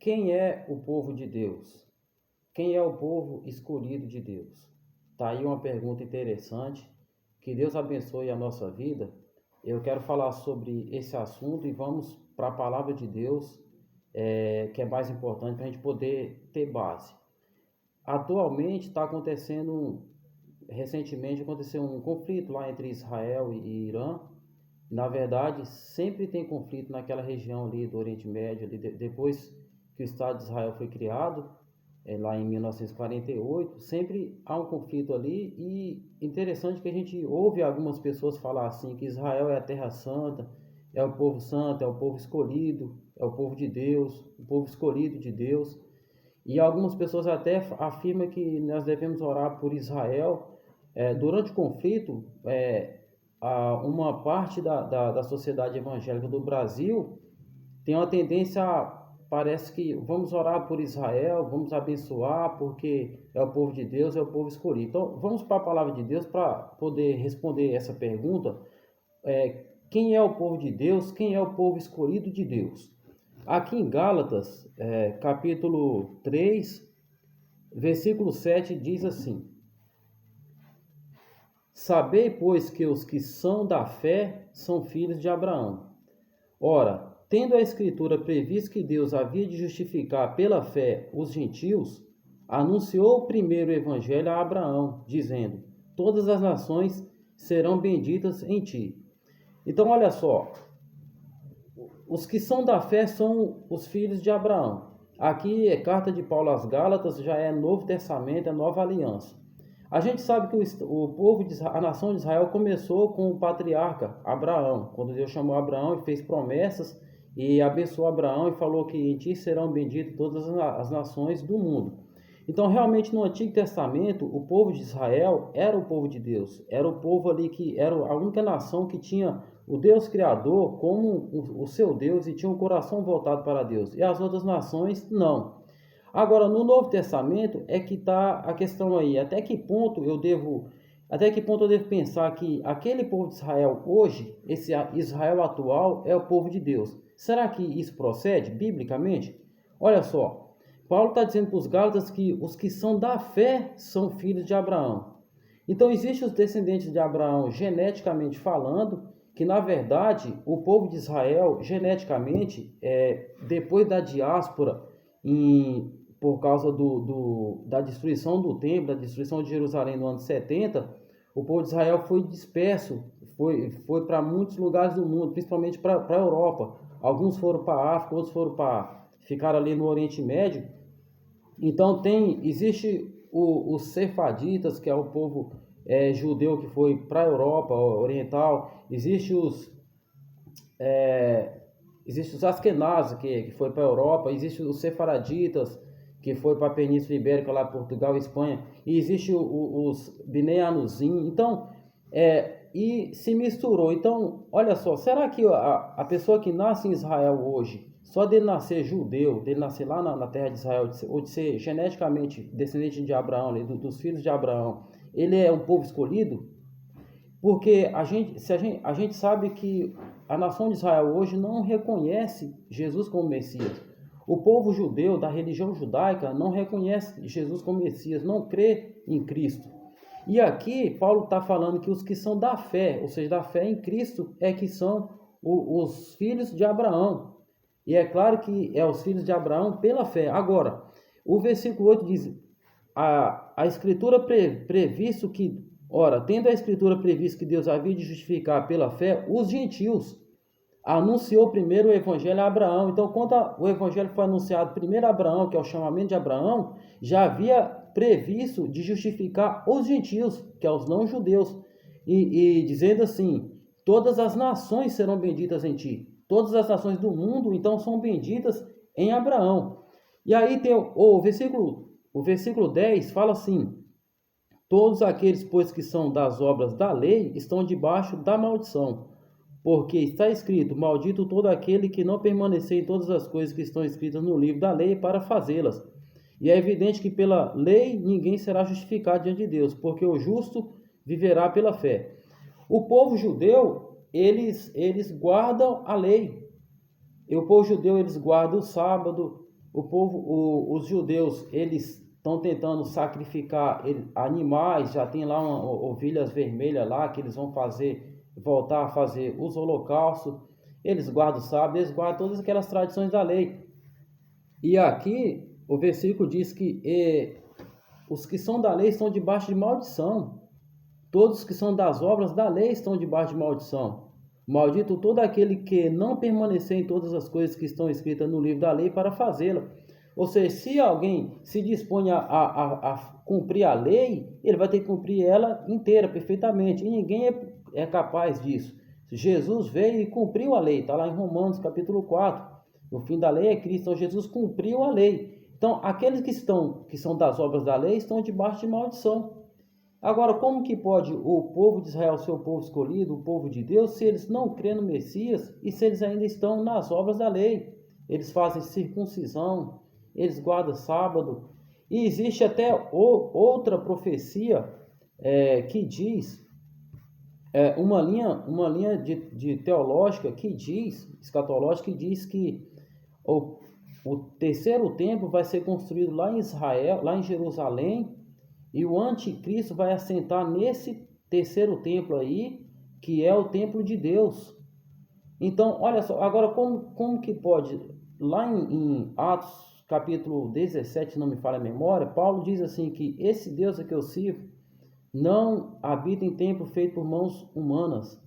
Quem é o povo de Deus? Quem é o povo escolhido de Deus? Tá aí uma pergunta interessante. Que Deus abençoe a nossa vida. Eu quero falar sobre esse assunto e vamos para a palavra de Deus, que é mais importante para a gente poder ter base. Atualmente está acontecendo, recentemente aconteceu um conflito lá entre Israel e Irã. Na verdade, sempre tem conflito naquela região ali do Oriente Médio, ali depois que o Estado de Israel foi criado, lá em 1948, sempre há um conflito ali. E interessante que a gente ouve algumas pessoas falar assim, que Israel é a terra santa, é o povo santo, é o povo escolhido, é o povo de Deus, o povo escolhido de Deus. E algumas pessoas até afirmam que nós devemos orar por Israel. Durante o conflito, uma parte da sociedade evangélica do Brasil tem uma tendência, parece que vamos orar por Israel, vamos abençoar, porque é o povo de Deus, é o povo escolhido. Então, vamos para a palavra de Deus para poder responder essa pergunta. Quem é o povo de Deus? Quem é o povo escolhido de Deus? Aqui em Gálatas, capítulo 3, versículo 7, diz assim: Sabei, pois, que os que são da fé são filhos de Abraão. Ora, tendo a Escritura previsto que Deus havia de justificar pela fé os gentios, anunciou primeiro o Evangelho a Abraão, dizendo: Todas as nações serão benditas em ti. Então, olha só, os que são da fé são os filhos de Abraão. Aqui é carta de Paulo às Gálatas, já é Novo Testamento, é Nova Aliança. A gente sabe que o povo a nação de Israel começou com o patriarca Abraão, quando Deus chamou Abraão e fez promessas e abençoou Abraão e falou que em ti serão benditas todas as nações do mundo. Então, realmente, no Antigo Testamento, o povo de Israel era o povo de Deus, era o povo ali que era a única nação que tinha o Deus Criador como o seu Deus e tinha um coração voltado para Deus, e as outras nações não. Agora, no Novo Testamento é que está a questão aí, até que ponto eu devo pensar que aquele povo de Israel hoje, esse Israel atual, é o povo de Deus? Será que isso procede biblicamente? Olha só, Paulo está dizendo para os Gálatas que os que são da fé são filhos de Abraão. Então, existem os descendentes de Abraão geneticamente falando, que na verdade o povo de Israel, geneticamente, depois da diáspora, por causa da destruição do templo, da destruição de Jerusalém no ano 70, o povo de Israel foi disperso, foi para muitos lugares do mundo, principalmente para a Europa. Alguns foram para a África, outros ficaram ali no Oriente Médio. Então existe os sefaditas, que é o povo judeu que foi para a Europa Oriental. Existe os askenazes, que foi para a Europa. Existe os sefaraditas, que foi para a Península Ibérica, lá Portugal e Espanha. E existe os Bnei Anuzim. Então, e se misturou. Então, olha só, será que a pessoa que nasce em Israel hoje, só dele nascer judeu, dele nascer lá na terra de Israel, ou de ser geneticamente descendente de Abraão, dos filhos de Abraão, ele é um povo escolhido? Porque a gente sabe que a nação de Israel hoje não reconhece Jesus como Messias. O povo judeu da religião judaica não reconhece Jesus como Messias, não crê em Cristo. E aqui Paulo está falando que os que são da fé, ou seja, da fé em Cristo, que são os filhos de Abraão. E é claro que é os filhos de Abraão pela fé. Agora, o versículo 8 diz: a Escritura previsto que, ora, tendo a Escritura previsto que Deus havia de justificar pela fé os gentios, anunciou primeiro o Evangelho a Abraão. Então, quando o Evangelho foi anunciado primeiro a Abraão, que é o chamamento de Abraão, já havia previsto de justificar os gentios, que é os não-judeus, e dizendo assim: todas as nações serão benditas em ti. Todas as nações do mundo, então, são benditas em Abraão. E aí tem o versículo 10 fala assim: todos aqueles, pois, que são das obras da lei, estão debaixo da maldição. Porque está escrito: maldito todo aquele que não permanecer em todas as coisas que estão escritas no livro da lei para fazê-las. E é evidente que pela lei ninguém será justificado diante de Deus, porque o justo viverá pela fé. O povo judeu, eles guardam a lei. E o povo judeu, eles guardam o sábado, os judeus, eles estão tentando sacrificar animais, já tem lá ovelhas vermelhas lá, que eles vão voltar a fazer os holocaustos, eles guardam o sábado, eles guardam todas aquelas tradições da lei. E aqui, o versículo diz que os que são da lei estão debaixo de maldição. Todos que são das obras da lei estão debaixo de maldição. Maldito todo aquele que não permanecer em todas as coisas que estão escritas no livro da lei para fazê-la. Ou seja, se alguém se dispõe a cumprir a lei, ele vai ter que cumprir ela inteira, perfeitamente. E ninguém é capaz disso. Jesus veio e cumpriu a lei. Está lá em Romanos capítulo 4. O fim da lei é Cristo. Então Jesus cumpriu a lei. Então aqueles que são das obras da lei estão debaixo de maldição. Agora, como que pode o povo de Israel ser o povo escolhido, o povo de Deus, se eles não creem no Messias e se eles ainda estão nas obras da lei? Eles fazem circuncisão, eles guardam sábado. E existe até outra profecia que diz, uma linha de teológica que diz, escatológica, que diz que o terceiro templo vai ser construído lá em Israel, lá em Jerusalém, e o anticristo vai assentar nesse terceiro templo aí, que é o templo de Deus. Então, olha só, agora como que pode, lá em Atos capítulo 17, se não me falha a memória, Paulo diz assim que esse Deus a que eu sirvo não habita em templo feito por mãos humanas.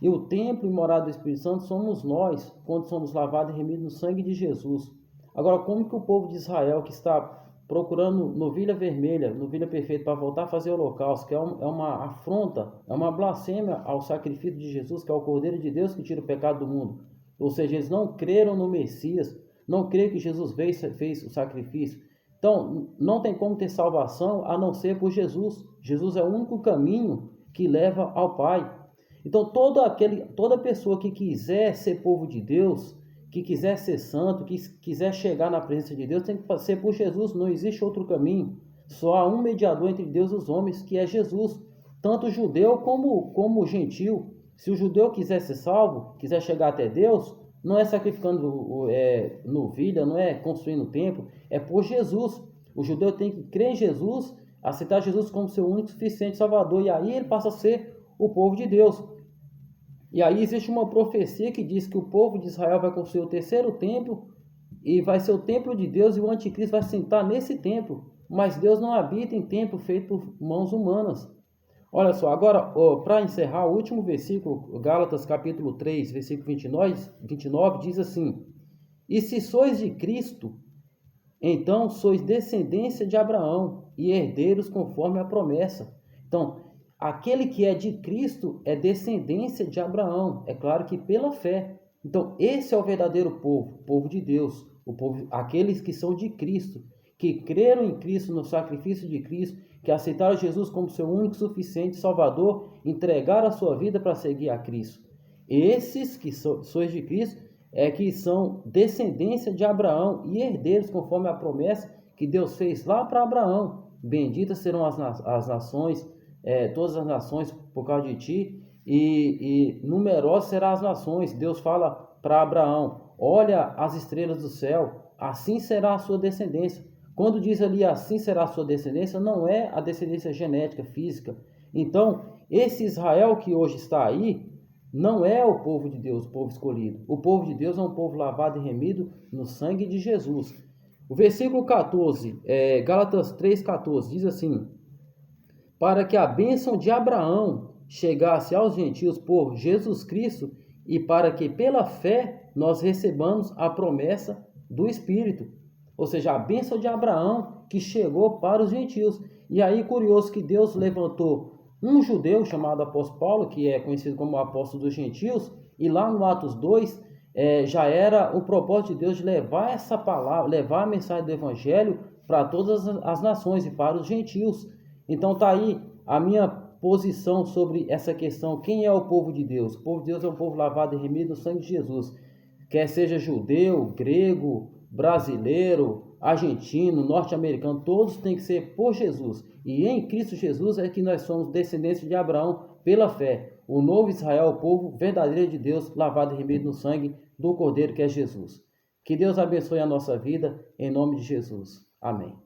E o templo e morada do Espírito Santo somos nós, quando somos lavados e remidos no sangue de Jesus. Agora, como que o povo de Israel, que está procurando novilha vermelha, novilha perfeita, para voltar a fazer o holocausto, que é uma afronta, é uma blasfêmia ao sacrifício de Jesus, que é o Cordeiro de Deus que tira o pecado do mundo. Ou seja, eles não creram no Messias, não creram que Jesus fez o sacrifício. Então, não tem como ter salvação a não ser por Jesus. Jesus é o único caminho que leva ao Pai. Então, toda pessoa que quiser ser povo de Deus, que quiser ser santo, que quiser chegar na presença de Deus, tem que ser por Jesus, não existe outro caminho. Só há um mediador entre Deus e os homens, que é Jesus, tanto judeu como gentil. Se o judeu quiser ser salvo, quiser chegar até Deus, não é sacrificando novilha, não é construindo templo, é por Jesus. O judeu tem que crer em Jesus, aceitar Jesus como seu único suficiente Salvador, e aí ele passa a ser o povo de Deus. E aí existe uma profecia que diz que o povo de Israel vai construir o terceiro templo e vai ser o templo de Deus, e o anticristo vai sentar nesse templo. Mas Deus não habita em templo feito por mãos humanas. Olha só, agora, para encerrar, o último versículo, Gálatas capítulo 3, versículo 29, diz assim: E se sois de Cristo, então sois descendência de Abraão e herdeiros conforme a promessa. Então, aquele que é de Cristo é descendência de Abraão, é claro que pela fé. Então, esse é o verdadeiro povo, o povo de Deus, aqueles que são de Cristo, que creram em Cristo, no sacrifício de Cristo, que aceitaram Jesus como seu único suficiente Salvador, entregaram a sua vida para seguir a Cristo. Esses que sois de Cristo que são descendência de Abraão e herdeiros conforme a promessa que Deus fez lá para Abraão. Benditas serão as nações, todas as nações por causa de ti, e numerosas serão as nações. Deus fala para Abraão: olha as estrelas do céu, assim será a sua descendência. Quando diz ali assim será a sua descendência, não é a descendência genética, física. Então, esse Israel que hoje está aí, não é o povo de Deus, o povo escolhido. O povo de Deus é um povo lavado e remido no sangue de Jesus. O versículo 14, Gálatas 3,14, diz assim: para que a bênção de Abraão chegasse aos gentios por Jesus Cristo, e para que pela fé nós recebamos a promessa do Espírito. Ou seja, a bênção de Abraão que chegou para os gentios. E aí, curioso que Deus levantou um judeu chamado apóstolo Paulo, que é conhecido como apóstolo dos gentios, e lá no Atos 2, já era o propósito de Deus de levar essa palavra, levar a mensagem do evangelho para todas as nações e para os gentios. Então está aí a minha posição sobre essa questão: quem é o povo de Deus? O povo de Deus é um povo lavado e remido no sangue de Jesus. Quer seja judeu, grego, brasileiro, argentino, norte-americano, todos têm que ser por Jesus. E em Cristo Jesus é que nós somos descendentes de Abraão pela fé. O novo Israel, o povo verdadeiro de Deus, lavado e remido no sangue do Cordeiro, que é Jesus. Que Deus abençoe a nossa vida, em nome de Jesus. Amém.